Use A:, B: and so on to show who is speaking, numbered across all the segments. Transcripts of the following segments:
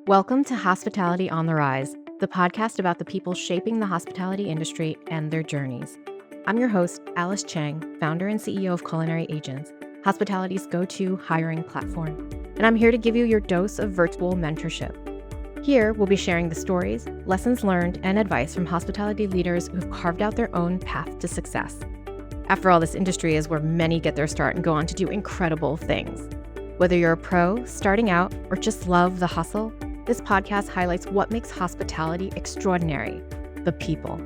A: Welcome to Hospitality on the Rise, the podcast about the people shaping the hospitality industry and their journeys. I'm your host, Alice Cheng, founder and CEO of Culinary Agents, hospitality's go-to hiring platform. And I'm here to give you your dose of virtual mentorship. Here, we'll be sharing the stories, lessons learned, and advice from hospitality leaders who've carved out their own path to success. After all, this industry is where many get their start and go on to do incredible things. Whether you're a pro, starting out, or just love the hustle, this podcast highlights what makes hospitality extraordinary: the people.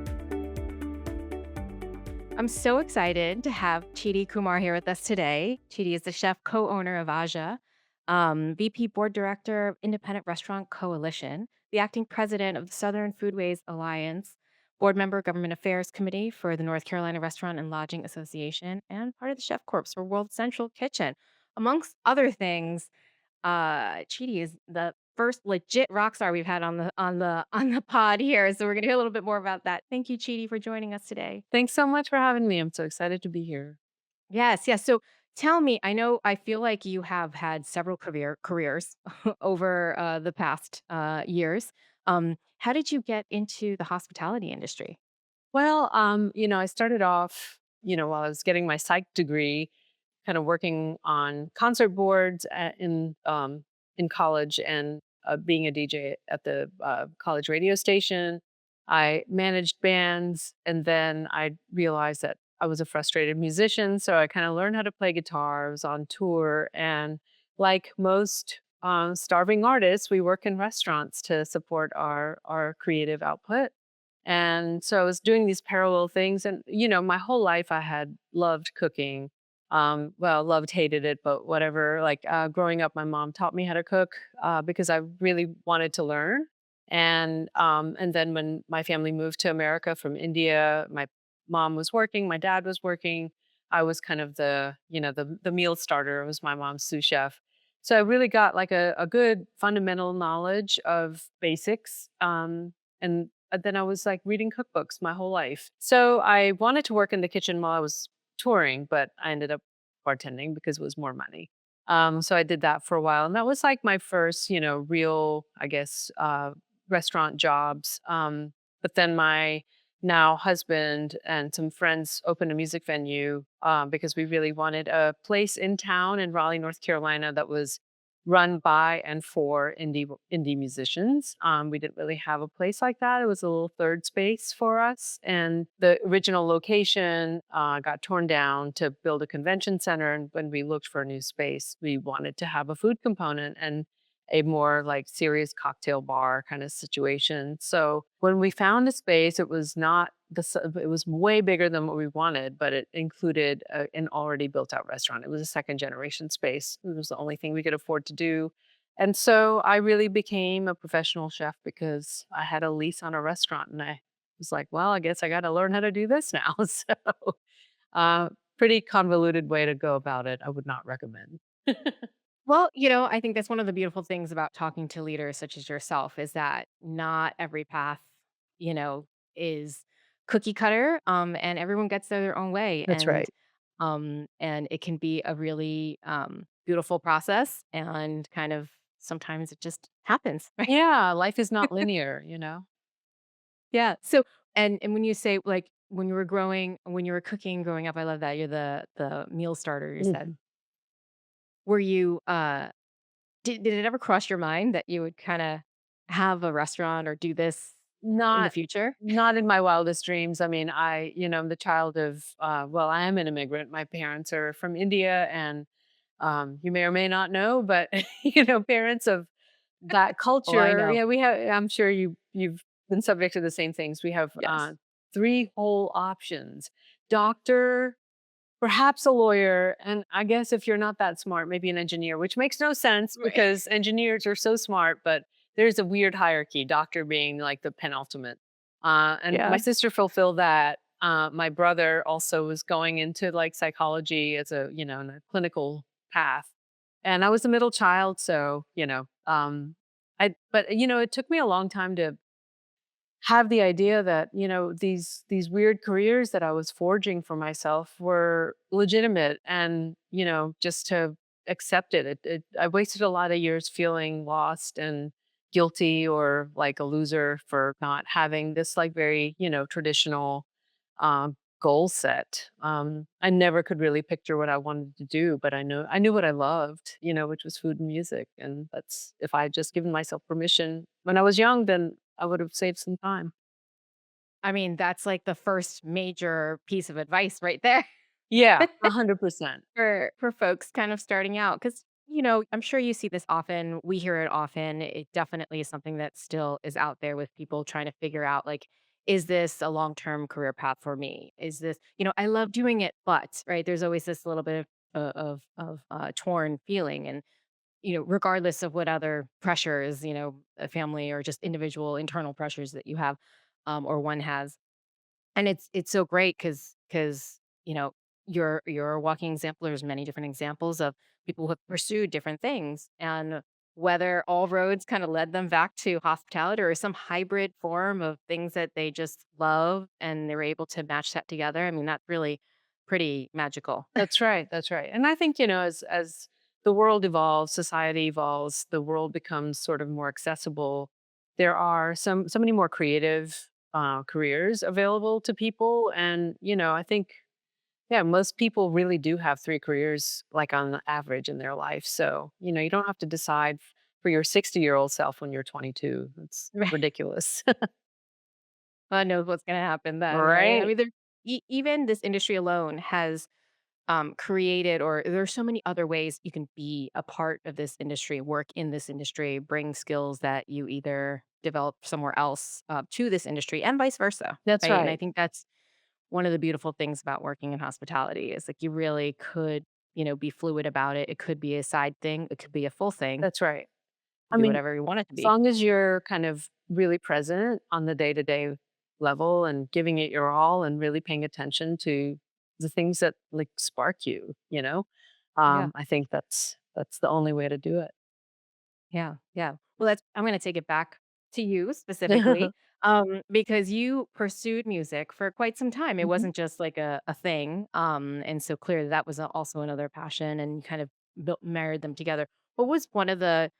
A: I'm so excited to have Cheetie Kumar here with us today. Cheetie is the chef co-owner of Ajja, VP Board Director of Independent Restaurant Coalition, the acting president of the Southern Foodways Alliance, board member Government Affairs Committee for the North Carolina Restaurant and Lodging Association, and part of the Chef Corps for World Central Kitchen. Amongst other things, Cheetie is the first legit rock star we've had on the pod here. So we're gonna hear a little bit more about that. Thank you, Cheetie, for joining us today.
B: Thanks so much for having me. I'm so excited to be here.
A: Yes, yes. So tell me, I feel like you have had several careers over the past years. How did you get into the hospitality industry?
B: I started off, while I was getting my psych degree, kind of working on concert boards in college and being a DJ at the college radio station. I managed bands, and then I realized that I was a frustrated musician, so I kind of learned how to play guitar. I was on tour, and like most starving artists, we work in restaurants to support our creative output. And so I was doing these parallel things. And, my whole life I had loved cooking. Loved, hated it, but whatever. Growing up, my mom taught me how to cook because I really wanted to learn. And then when my family moved to America from India, my mom was working, my dad was working. I was kind of the meal starter. I was my mom's sous chef. So I really got like a good fundamental knowledge of basics. And then I was like reading cookbooks my whole life. So I wanted to work in the kitchen while I was touring, but I ended up bartending because it was more money. So I did that for a while. And that was like my first, real, I guess, restaurant jobs. But then my now husband and some friends opened a music venue because we really wanted a place in town in Raleigh, North Carolina that was run by and for indie musicians. We didn't really have a place like that. It was a little third space for us, and the original location got torn down to build a convention center. And when we looked for a new space, we wanted to have a food component and a more like serious cocktail bar kind of situation. So when we found a space, it was not it was way bigger than what we wanted, but it included an already built out restaurant. It was a second generation space. It was the only thing we could afford to do. And so I really became a professional chef because I had a lease on a restaurant, and I was like, well, I guess I got to learn how to do this now. So uh, pretty convoluted way to go about it. I would not recommend.
A: Well, I think that's one of the beautiful things about talking to leaders such as yourself is that not every path, you know, is cookie cutter, and everyone gets their own way,
B: That's right.
A: and it can be a really beautiful process, and kind of sometimes it just happens, right?
B: Yeah, life is not linear.
A: Yeah. So, and when you say like when you were cooking growing up, I love that you're the meal starter. You said,
B: Mhm.
A: were you did it ever cross your mind that you would kinda have a restaurant or do this in the
B: Not
A: future?
B: not in my wildest dreams. I mean, I'm the child of I am an immigrant. My parents are from India, and you may or may not know, but parents of that
A: Oh, I
B: culture.
A: know.
B: Yeah, we have. I'm sure you've been subject to the same things. We have
A: Yes.
B: three whole options: doctor, perhaps a lawyer, and I guess if you're not that smart, maybe an engineer, which makes no sense
A: Right.
B: because engineers are so smart, but there's a weird hierarchy, doctor being like the penultimate. And my
A: Yeah.
B: sister fulfilled that. My brother also was going into like psychology as in a clinical path. And I was a middle child. So, it took me a long time to have the idea that these weird careers that I was forging for myself were legitimate, and just to accept it. I wasted a lot of years feeling lost and guilty or like a loser for not having this like very, traditional goal set. I never could really picture what I wanted to do, but I knew what I loved, which was food and music. And that's if I had just given myself permission when I was young, then I would have saved some time.
A: I mean, that's like the first major piece of advice right there.
B: Yeah, 100%.
A: For folks kind of starting out, because I'm sure you see this often, we hear it often, it definitely is something that still is out there with people trying to figure out, like, is this a long-term career path for me? Is this I love doing it, but, right, there's always this little bit of torn feeling, and, regardless of what other pressures, a family or just individual internal pressures that you have, or one has. And it's so great because you're a walking example. There's many different examples of people who have pursued different things, and whether all roads kind of led them back to hospitality or some hybrid form of things that they just love and they were able to match that together. I mean, that's really pretty magical.
B: That's right. That's right. And I think, as the world evolves, society evolves, the world becomes sort of more accessible. There are so many more creative careers available to people. And, I think, yeah, most people really do have three careers, like on the average in their life. So, you don't have to decide for your 60-year-old self when you're 22. It's ridiculous.
A: God knows what's going to happen then, right? I
B: Right.
A: mean, even this industry alone has created, or there's so many other ways you can be a part of this industry, work in this industry, bring skills that you either develop somewhere else to this industry, and vice versa,
B: That's
A: right? And I
B: right.
A: think that's one of the beautiful things about working in hospitality is like you really could, be fluid about it. It could be a side thing, it could be a full thing.
B: That's right.
A: You
B: I
A: do
B: mean,
A: whatever you want it to
B: as
A: be.
B: long as you're kind of really present on the day-to-day level and giving it your all and really paying attention to the things that like spark you,
A: Yeah.
B: I think that's the only way to do
A: Yeah, yeah. Well, I'm gonna take it back to you
B: it.
A: specifically, because you pursued music for quite some time. It
B: Mhm.
A: wasn't just like a thing, and so clearly that was also another passion, and you kind of married them together. What was one of the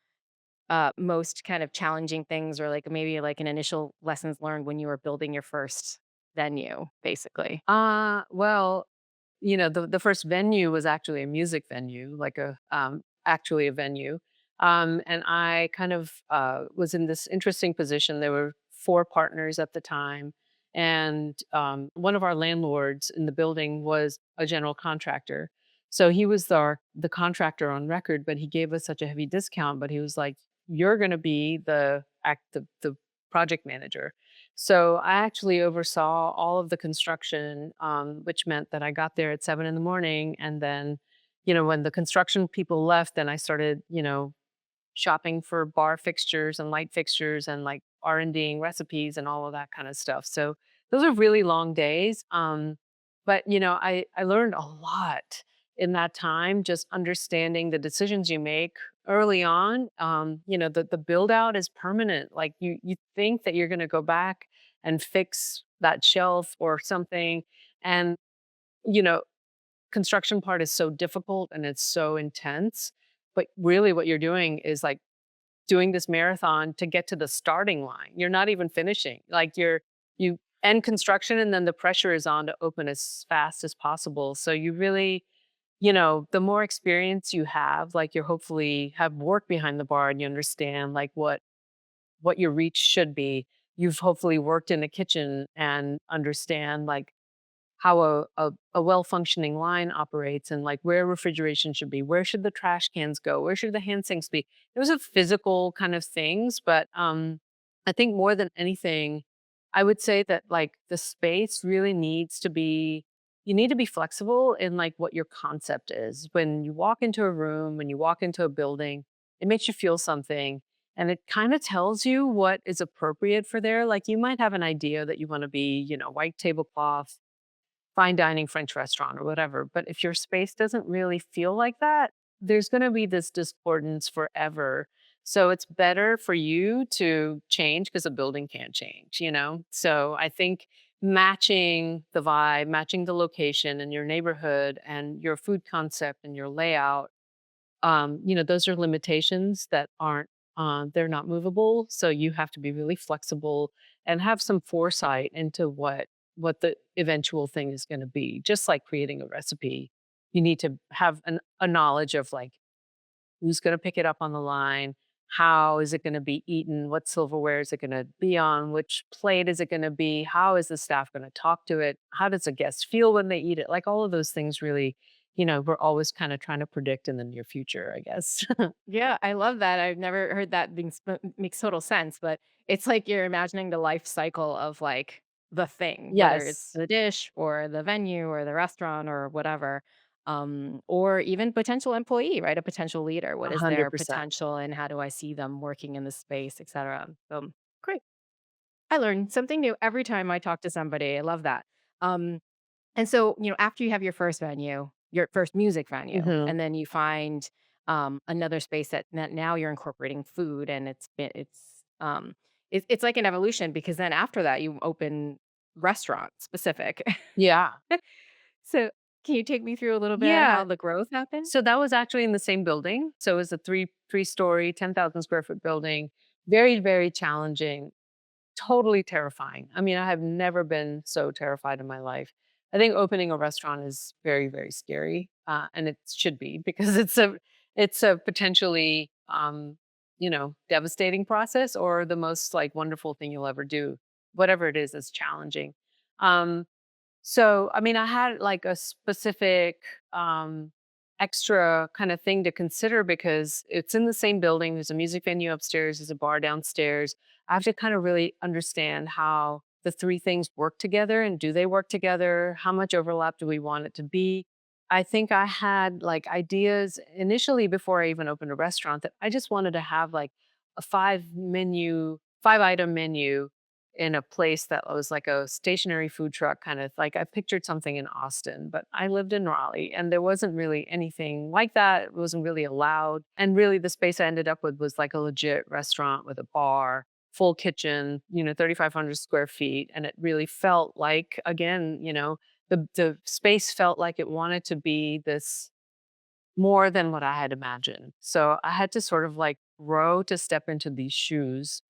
A: most kind of challenging things, or like maybe like an initial lessons learned when you were building your first venue, basically?
B: Well, the first venue was actually a music venue, like actually a venue. And I kind of was in this interesting position. There were four partners at the time. And one of our landlords in the building was a general contractor. So he was the contractor on record, but he gave us such a heavy discount. But he was like, "You're going to be the project manager." So I actually oversaw all of the construction, which meant that I got there at 7 in the morning. And then, when the construction people left, then I started, shopping for bar fixtures and light fixtures and like R&Ding recipes and all of that kind of stuff. So those are really long days. But I learned a lot in that time, just understanding the decisions you make early on. The build out is permanent. Like you think that you're going to go back and fix that shelf or something, and you know construction part is so difficult and it's so intense. But really, what you're doing is like doing this marathon to get to the starting line. You're not even finishing. Like you end construction and then the pressure is on to open as fast as possible. So you really, the more experience you have, like you hopefully have work behind the bar and you understand like what your reach should be. You've hopefully worked in a kitchen and understand like how a well-functioning line operates and like where refrigeration should be, where should the trash cans go, where should the hand sinks be. Those are physical kind of things, but I think more than anything, I would say that like the space really needs to be you need to be flexible in like what your concept is. When you walk into a room, when you walk into a building, it makes you feel something and it kind of tells you what is appropriate for there. Like you might have an idea that you want to be, white tablecloth, fine dining French restaurant or whatever. But if your space doesn't really feel like that, there's going to be this discordance forever. So it's better for you to change because a building can't change. So I think matching the vibe, matching the location and your neighborhood and your food concept and your layout, those are limitations that aren't They're not movable, so you have to be really flexible and have some foresight into what the eventual thing is going to be. Just like creating a recipe, you need to have a knowledge of like who's going to pick it up on the line, how is it going to be eaten, what silverware is it going to be on, which plate is it going to be, how is the staff going to talk to it, how does a guest feel when they eat it, like all of those things really, we're always kind of trying to predict in the near future, I guess.
A: Yeah, I love that. I've never heard that being makes total sense, but it's like you're imagining the life cycle of like the thing, whether it's
B: Yes,
A: the dish or the venue or the restaurant or whatever, or even potential employee, right? A potential leader. What is their
B: 100%.
A: potential and how do I see them working in this space, et cetera? So great. I learn something new every time I talk to somebody. I love that. Um, and so, after you have your first venue, your first music venue,
B: Hmm.
A: and then you find another space that now you're incorporating food, and it's like an evolution because then after that you open restaurant specific.
B: Yeah.
A: So, can you take me through a little bit
B: Yeah.
A: how the growth happened?
B: So that was actually in the same building. So it was a three-story, 10,000 square foot building. Very, very challenging. Totally terrifying. I mean, I have never been so terrified in my life. I think opening a restaurant is very, very scary, and it should be because it's a potentially devastating process or the most like wonderful thing you'll ever do. Whatever it is challenging. Um, so, I mean, I had like a specific extra kind of thing to consider because it's in the same building. There's a music venue upstairs, there's a bar downstairs. I have to kind of really understand how the three things work together and do they work together? How much overlap do we want it to be? I think I had like ideas initially before I even opened a restaurant that I just wanted to have like a 5 item menu in a place that was like a stationary food truck kind of like I pictured something in Austin, but I lived in Raleigh and there wasn't really anything like that. It wasn't really allowed. And really the space I ended up with was like a legit restaurant with a bar, full kitchen, 3,500 square feet. And it really felt like, again, the space felt like it wanted to be this more than what I had imagined. So I had to sort of like grow to step into these shoes.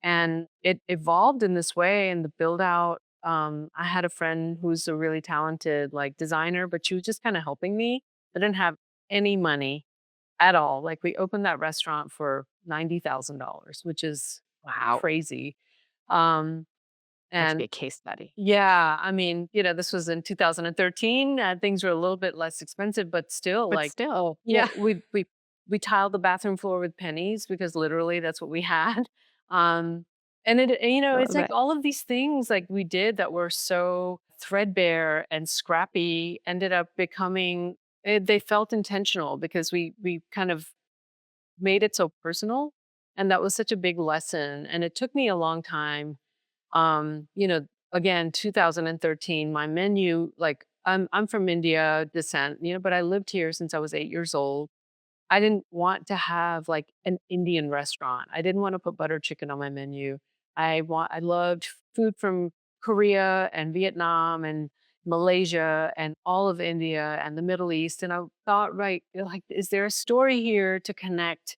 B: And it evolved in this way and the build out. I had a friend who's a really talented like designer, but she was just kind of helping me. I didn't have any money at all. Like we opened that restaurant for $90,000, which is
A: Wow,
B: crazy. Um,
A: that should be
B: and
A: a case study.
B: yeah, I mean, this was in 2013. Things were a little bit less expensive, but still,
A: But
B: like,
A: still, yeah.
B: we tiled the bathroom floor with pennies because literally that's what we had. Um, and it's
A: Love
B: like
A: it.
B: all of these things like we did that were so threadbare and scrappy ended up becoming. They felt intentional because we kind of made it so personal, and that was such a big lesson. And it took me a long time um, you know, again, 2013, my menu, like I'm from India descent, but I lived here since I was 8 years old. I didn't want to have like an Indian restaurant. I didn't want to put butter chicken on my menu. I loved food from Korea and Vietnam and Malaysia and all of India and the Middle East. And I thought, right, like, is there a story here to connect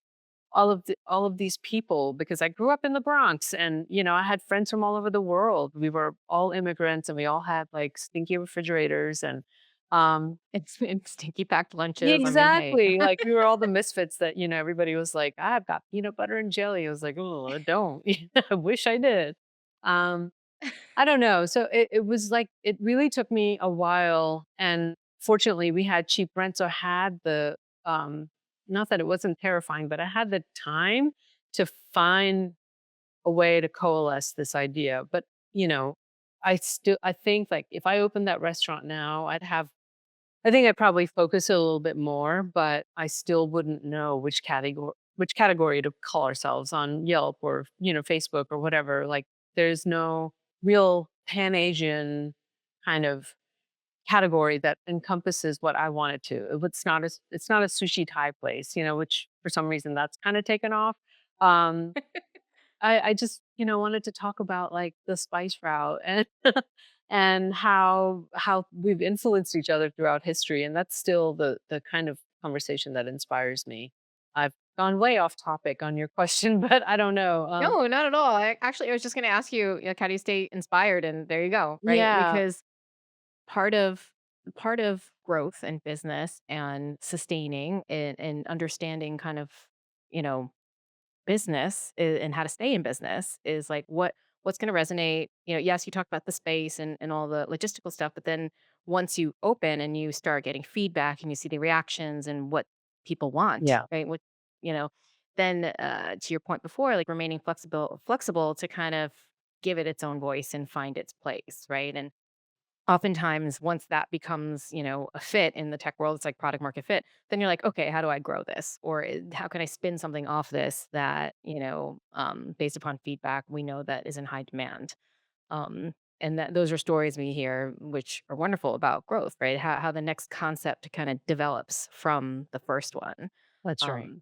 B: all of these people because I grew up in the Bronx and I had friends from all over the world. We were all immigrants and we all had like stinky refrigerators and um
A: It's stinky packed
B: yeah,
A: lunches. I mean, hey.
B: exactly. Like we were all the misfits that everybody was like, I've got peanut butter and jelly. I was like, oh, I don't. I wish I did. Um I don't know. So it was like it really took me a while and fortunately we had cheap rent. So I had the um not that it wasn't terrifying, but I had the time to find a way to coalesce this idea. But, you know, I think like if I opened that restaurant now, I think I'd probably focus it a little bit more, but I still wouldn't know which category to call ourselves on Yelp or, Facebook or whatever. Like there's no real Pan Asian kind of category that encompasses what I want it to. It's not a sushi Thai place, which for some reason that's kind of taken off. Um, I just, wanted to talk about like the spice route and and how we've influenced each other throughout history. And that's still the kind of conversation that inspires me. I've gone way off topic on your question, but I don't know.
A: No, not at all. I was just going to ask you, like, how do you stay inspired? And there you go, right?
B: Yeah,
A: Because part of part of growth and business and sustaining and understanding kind of, you know, business and how to stay in business is like what's going to resonate. Yes, you talked about the space and all the logistical stuff, but then once you open and you start getting feedback and you see the reactions and what people want,
B: yeah,
A: right? What you know then to your point before, like remaining flexible to kind of give it its own voice and find its place, right? And oftentimes, once that becomes, a fit in the tech world, it's like product market fit, then you're like, "Okay, how do I grow this?" Or, "How can I spin something off this that, based upon feedback, we know that is in high demand?" And that those are stories we hear, which are wonderful about growth, right? How the next concept kinda develops from the first one.
B: that's right.
A: Um,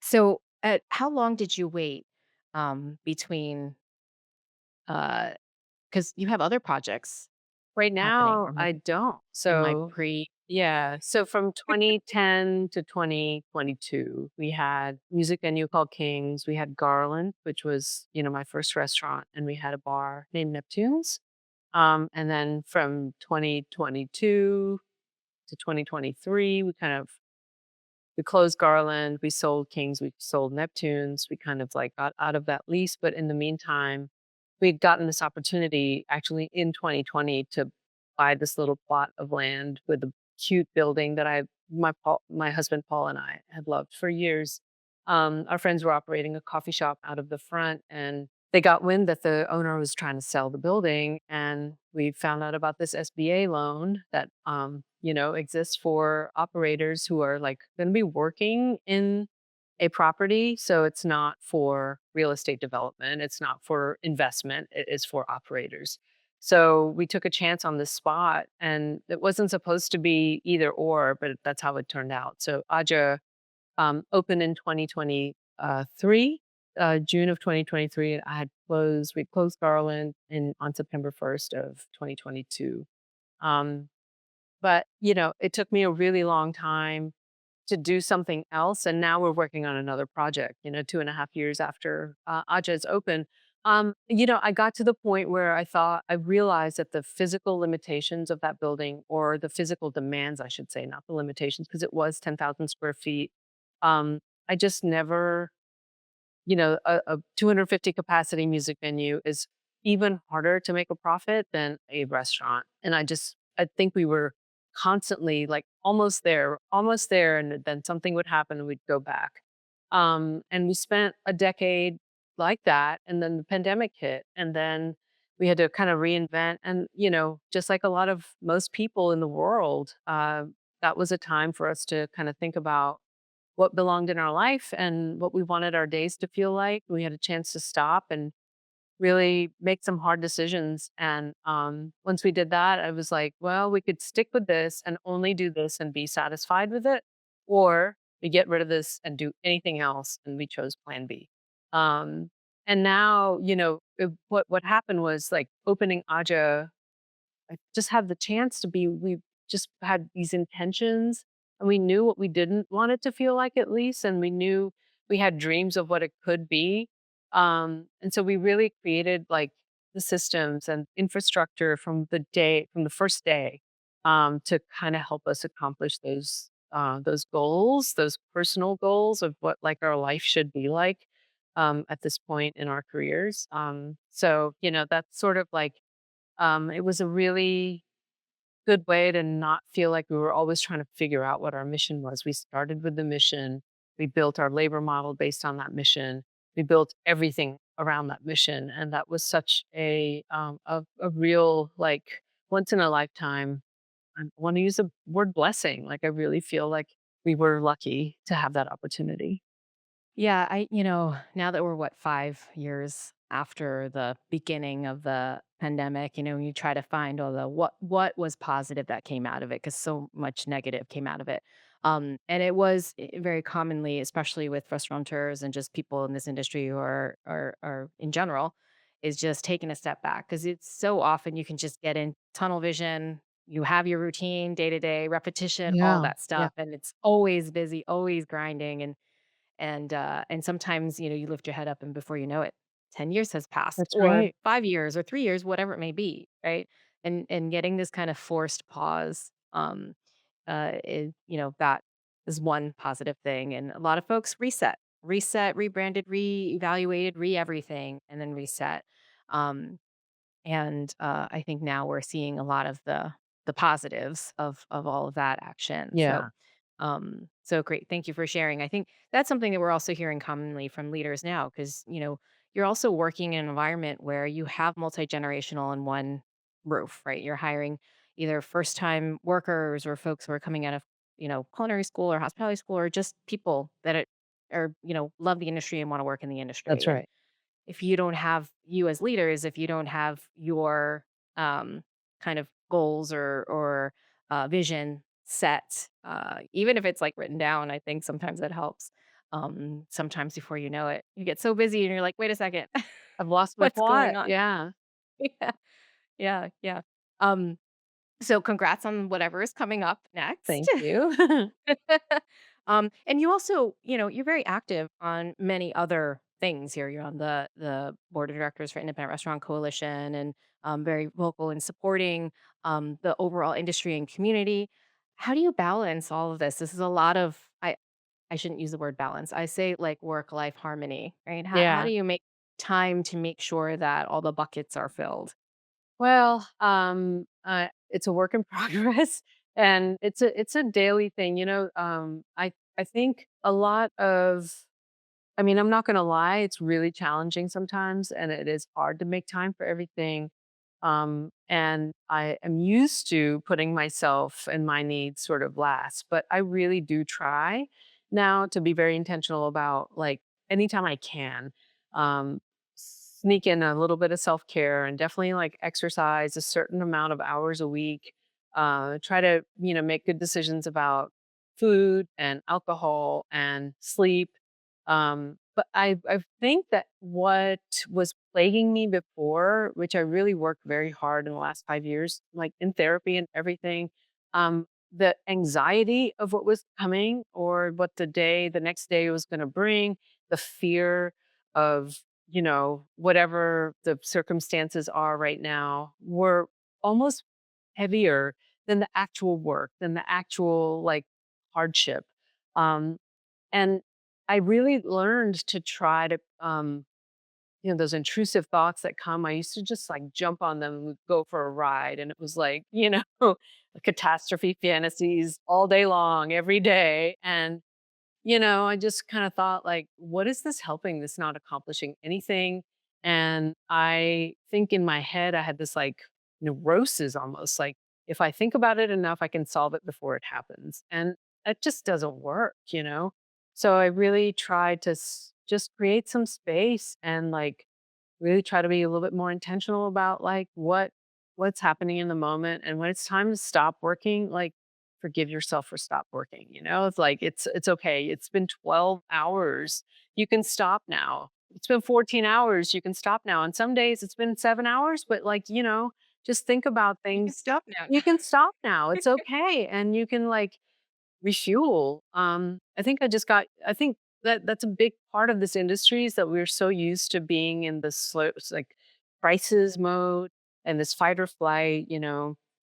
A: so, how long did you wait, between, because you have other projects
B: Right
A: happening
B: now,
A: or
B: I
A: maybe
B: don't.
A: in, like,
B: So, yeah. So from 2010 to 2022, we had music venue called Kings. We had Garland, which was, my first restaurant, and we had a bar named Neptune's. And then from 2022 to 2023, we closed Garland, we sold Kings, we sold Neptunes. We kind of like got out of that lease. But in the meantime, we'd gotten this opportunity actually in 2020 to buy this little plot of land with a cute building that my husband Paul and I had loved for years. Our friends were operating a coffee shop out of the front, and they got wind that the owner was trying to sell the building, and we found out about this SBA loan that exists for operators who are like going to be working in a property. So it's not for real estate development, it's not for investment, it is for operators. So we took a chance on this spot, and it wasn't supposed to be either or, but that's how it turned out. So Ajja opened in 2023, June of 2023, and we closed Garland on September 1st of 2022. Um, but, it took me a really long time to do something else, and now we're working on another project, 2.5 years after, Ajja's open. I got to the point where I realized that the physical limitations of that building, or the physical demands, I should say, not the limitations, because it was 10,000 square feet. I just never a 250 capacity music venue is even harder to make a profit than a restaurant. And I think we were constantly like almost there, and then something would happen and we'd go back. And we spent a decade like that, and then the pandemic hit, and then we had to kind of reinvent. And just like a lot of most people in the world, that was a time for us to kind of think about what belonged in our life and what we wanted our days to feel like. We had a chance to stop and really make some hard decisions. And once we did that, I was like, well, we could stick with this and only do this and be satisfied with it, or we get rid of this and do anything else. And we chose Plan B. Um, and now, what happened was like opening Aja. I just had the chance to be we just had these intentions, and we knew what we didn't want it to feel like, at least, and we knew we had dreams of what it could be. And so we really created like the systems and infrastructure from the first day, to kind of help us accomplish those goals, those personal goals of what like our life should be like, at this point in our careers. So that's sort of like, it was a really good way to not feel like we were always trying to figure out what our mission was. We started with the mission. We built our labor model based on that mission. We built everything around that mission, and that was such a real like once in a lifetime. I want to use the word blessing. Like I really feel like we were lucky to have that opportunity.
A: Yeah, now that we're 5 years after the beginning of the pandemic, you try to find all the what was positive that came out of it, because so much negative came out of it. And it was very commonly, especially with restaurateurs and just people in this industry who are in general, is just taking a step back, because it's so often you can just get in tunnel vision. You have your routine, day to day repetition, all
B: Yeah.
A: that
B: Yeah.
A: stuff, and it's always busy, always grinding, and And sometimes, you lift your head up and before you know it, 10 years has passed
B: That's
A: or
B: right.
A: 5 years or 3 years, whatever it may be, right? And getting this kind of forced pause, that is one positive thing. And a lot of folks reset, rebranded, re-evaluated, everything, and then reset. Um, and I think now we're seeing a lot of the positives of all of that action. So,
B: Yeah,
A: so great. Thank you for sharing. I think that's something that we're also hearing commonly from leaders now, because you're also working in an environment where you have multi-generational in one roof, right? You're hiring either first-time workers or folks who are coming out of culinary school or hospitality school, or just people that are love the industry and want to work in the
B: that's
A: industry. And
B: right.
A: if you don't have you as leaders, if you don't have your um, kind of goals or vision set, even if it's like written down, I think sometimes that helps. Sometimes before you know it, you get so busy and you're like, wait a second,
B: I've lost my
A: what's going
B: plot.
A: on?
B: Yeah.
A: Yeah, yeah, yeah. Um, so congrats on whatever is coming up next.
B: Thank you.
A: And you also, you're very active on many other things here. You're on the board of directors for Independent Restaurant Coalition, and very vocal in supporting the overall industry and community. How do you balance all of this? This is a lot of I shouldn't use the word balance. I say like work life harmony, right? How do
B: Yeah.
A: you make time to make sure that all the buckets are filled?
B: Well, it's a work in progress, and it's a daily thing. I think a lot of. I mean, I'm not going to lie; it's really challenging sometimes, and it is hard to make time for everything. And I am used to putting myself and my needs sort of last, but I really do try now to be very intentional about like anytime I can. Um, Sneak in a little bit of self-care and definitely like exercise a certain amount of hours a week. Try to, make good decisions about food and alcohol and sleep. But I think that what was plaguing me before, which I really worked very hard in the last 5 years, like in therapy and everything, the anxiety of what was coming or what the next day was going to bring, the fear of, whatever the circumstances are right now were almost heavier than the actual work, than the actual like hardship. Um, and I really learned to try to, those intrusive thoughts that come. I used to just like jump on them and go for a ride. And it was like, catastrophe fantasies all day long, every day. And I just kind of thought like, what is this helping? This not accomplishing anything. And I think in my head, I had this like neurosis almost like, if I think about it enough, I can solve it before it happens. And it just doesn't work. So I really tried to just create some space and like really try to be a little bit more intentional about like what's happening in the moment, and when it's time to stop working, like forgive yourself for stop working. It's like it's okay. It's been 12 hours. You can stop now. It's been 14 hours. You can stop now. And some days it's been 7 hours, but like, just think about
A: You can
B: things.
A: stop now.
B: You can stop now. It's okay. And you can like refuel. I think that that's a big part of this industry is that we're so used to being in the slow, like crisis mode and this fight or flight,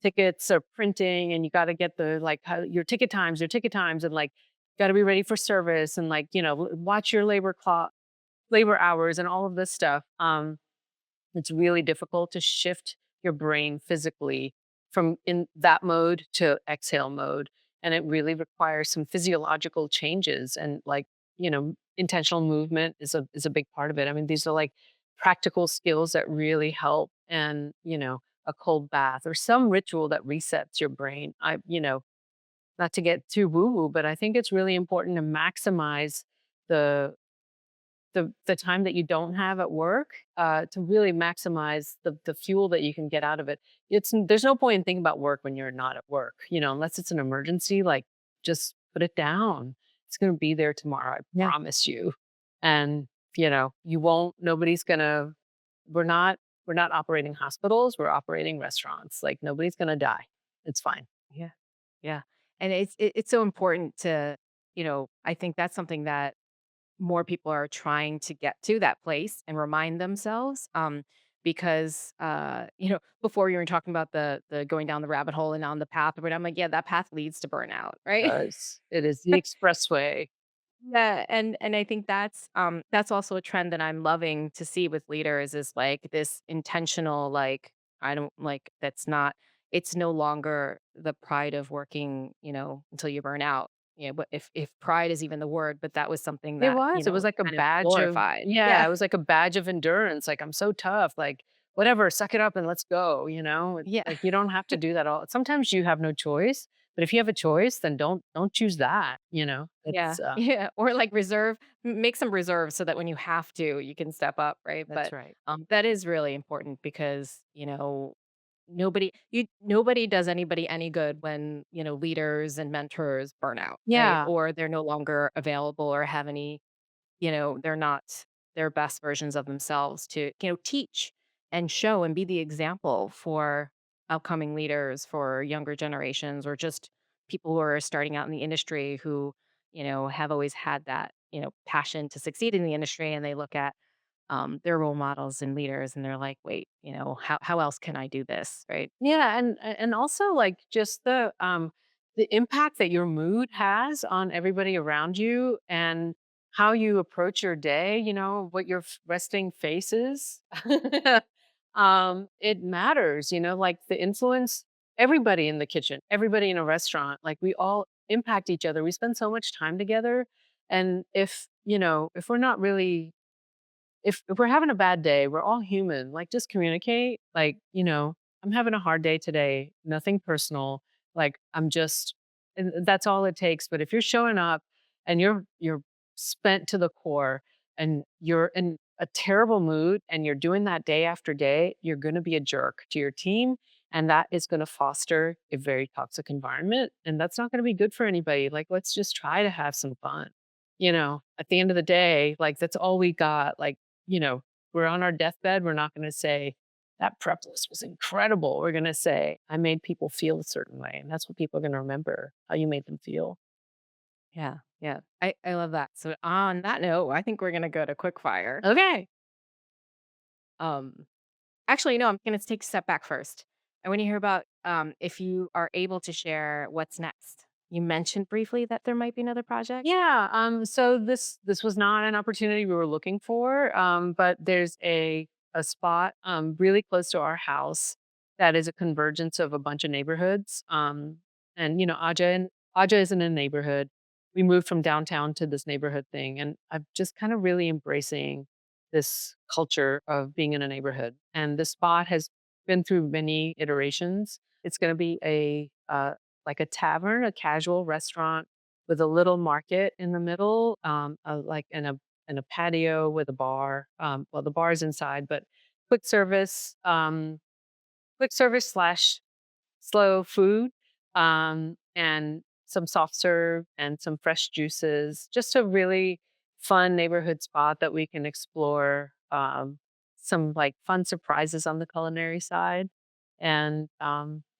B: tickets are printing and you got to get the, like your ticket times and like, got to be ready for service and like, watch your labor clock, labor hours and all of this stuff. It's really difficult to shift your brain physically from in that mode to exhale mode. And it really requires some physiological changes and like, intentional movement is a big part of it. I mean, these are like practical skills that really help and, a cold bath or some ritual that resets your brain. Not to get too woo-woo, but I think it's really important to maximize the the time that you don't have at work, to really maximize the fuel that you can get out of it. There's no point in thinking about work when you're not at work, unless it's an emergency, like just put it down. It's going to be there tomorrow. I
A: Yeah.
B: promise you. And, you won't, nobody's going to, we're not, we're not operating hospitals. We're operating restaurants. Like nobody's going to die. It's fine.
A: Yeah. Yeah. And it's so important to, I think that's something that more people are trying to get to that place and remind themselves, because, before you were talking about the going down the rabbit hole and on the path, but I'm like, yeah, that path leads to burnout, right?
B: Does. It is the expressway.
A: Yeah, and I think that's also a trend that I'm loving to see with leaders is like this intentional, like, I don't like that's not it's no longer the pride of working, until you burn out. But if pride is even the word, but that was something
B: It
A: that,
B: was. It was like a
A: kind of
B: badge of
A: glorified.
B: yeah,
A: Yeah.
B: it was like a badge of endurance, like, "I'm so tough," like, "Whatever, suck it up and let's go," you know? It's
A: Yeah.
B: like, you don't have to do that all sometimes you have no choice, but if you have a choice, then don't choose that, you know?
A: Yeah.
B: It's,
A: Yeah, or like make some reserves so that when you have to, you can step up, right?
B: that's
A: But,
B: right.
A: that is really important because, nobody does anybody any good when, leaders and mentors burn out, right?
B: Yeah.
A: Or they're no longer available or have any, they're not their best versions of themselves to, teach and show and be the example for upcoming leaders, for younger generations, or just people who are starting out in the industry who, have always had that, passion to succeed in the industry. And they look at their role models and leaders and they're like, wait, how else can I do this? Right.
B: Yeah, and also, like, just the impact that your mood has on everybody around you and how you approach your day, what your resting face is. It matters, like, the influence everybody in the kitchen, everybody in a restaurant, like, we all impact each other. We spend so much time together, and if we're not really if we're having a bad day, we're all human. Like, just communicate. Like, I'm having a hard day today. Nothing personal. Like, and that's all it takes. But if you're showing up and you're spent to the core and you're in a terrible mood and you're doing that day after day, you're going to be a jerk to your team. And that is going to foster a very toxic environment. And that's not going to be good for anybody. Like, let's just try to have some fun. At the end of the day, like, that's all we got. Like, we're on our deathbed, we're not gonna say, "That prep list was incredible." We're gonna say, "I made people feel a certain way," and that's what people are gonna remember, how you made them feel.
A: Yeah. Yeah. I love that. So on that note, I think we're gonna go to quick fire.
B: Okay.
A: Um Actually, no, I'm gonna take a step back first. I want to hear about if you are able to share what's next. You mentioned briefly that there might be another project.
B: Yeah, so this was not an opportunity we were looking for, but there's a spot, really close to our house that is a convergence of a bunch of neighborhoods, and, Ajja is in a neighborhood. We moved from downtown to this neighborhood thing, and I'm just kind of really embracing this culture of being in a neighborhood, and this spot has been through many iterations. It's gonna be like a tavern, a casual restaurant with a little market in the middle, like in a patio with a bar. Well, the bar is inside, but quick service, quick service slash slow food, and some soft serve and some fresh juices. Just a really fun neighborhood spot that we can explore. Some like fun surprises on the culinary side, and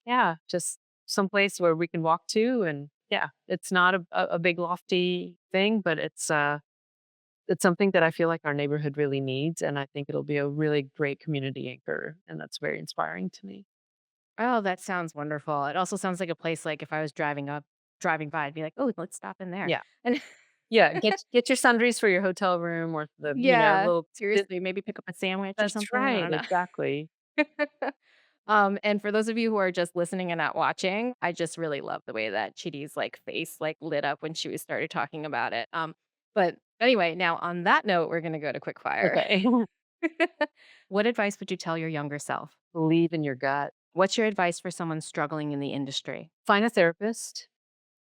B: yeah, just some place where we can walk to. And yeah, it's not a big lofty thing, but it's something that I feel like our neighborhood really needs, and I think it'll be a really great community anchor, and that's very inspiring to me.
A: Oh, that sounds wonderful. It also sounds like a place like if I was driving by, I'd be like, oh, let's stop in there.
B: Yeah.
A: And
B: Yeah, get your sundries for your hotel room or the,
A: yeah,
B: little bit
A: seriously, maybe pick up a sandwich or
B: that's
A: something. I
B: right,
A: don't know.
B: exactly.
A: And for those of you who are just listening and not watching, I just really love the way that Chitty's like face like lit up when she was started talking about it. But anyway, now on that note, we're gonna go to quick fire.
B: Okay.
A: What advice would you tell your younger self?
B: Believe in your gut.
A: What's your advice for someone struggling in the industry?
B: Find a therapist.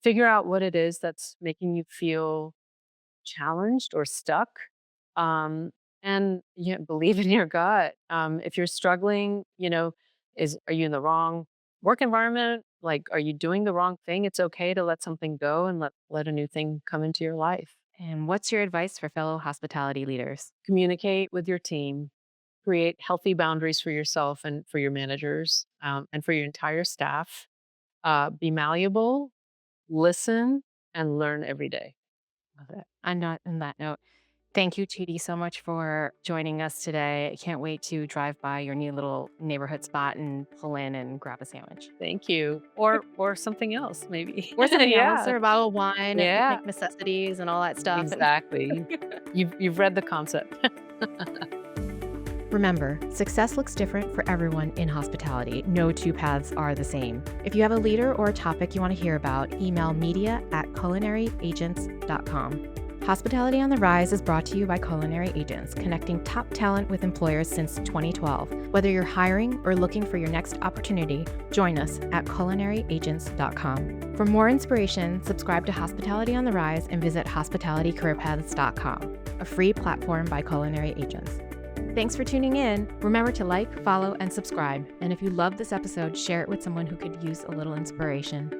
B: Figure out what it is that's making you feel challenged or stuck. Um, and believe in your gut. If you're struggling, are you in the wrong work environment? Like, are you doing the wrong thing? It's okay to let something go and let a new thing come into your life.
A: And what's your advice for fellow hospitality leaders?
B: Communicate with your team. Create healthy boundaries for yourself and for your managers, and for your entire staff. Be malleable, listen, and learn every day.
A: Love it. On that note, thank you, Cheetie, so much for joining us today. I can't wait to drive by your new little neighborhood spot and pull in and grab a sandwich.
B: Thank you. Or something else, maybe.
A: Or something else,
B: Yeah.
A: or a bottle of wine and
B: Yeah.
A: picnic necessities and all that stuff.
B: Exactly. You've read the concept.
A: Remember, success looks different for everyone in hospitality. No two paths are the same. If you have a leader or a topic you want to hear about, email media@culinaryaagents.com. Hospitality on the Rise is brought to you by Culinary Agents, connecting top talent with employers since 2012. Whether you're hiring or looking for your next opportunity, join us at culinaryagents.com. For more inspiration, subscribe to Hospitality on the Rise and visit hospitalitycareerpaths.com, a free platform by Culinary Agents. Thanks for tuning in. Remember to like, follow, and subscribe. And if you love this episode, share it with someone who could use a little inspiration.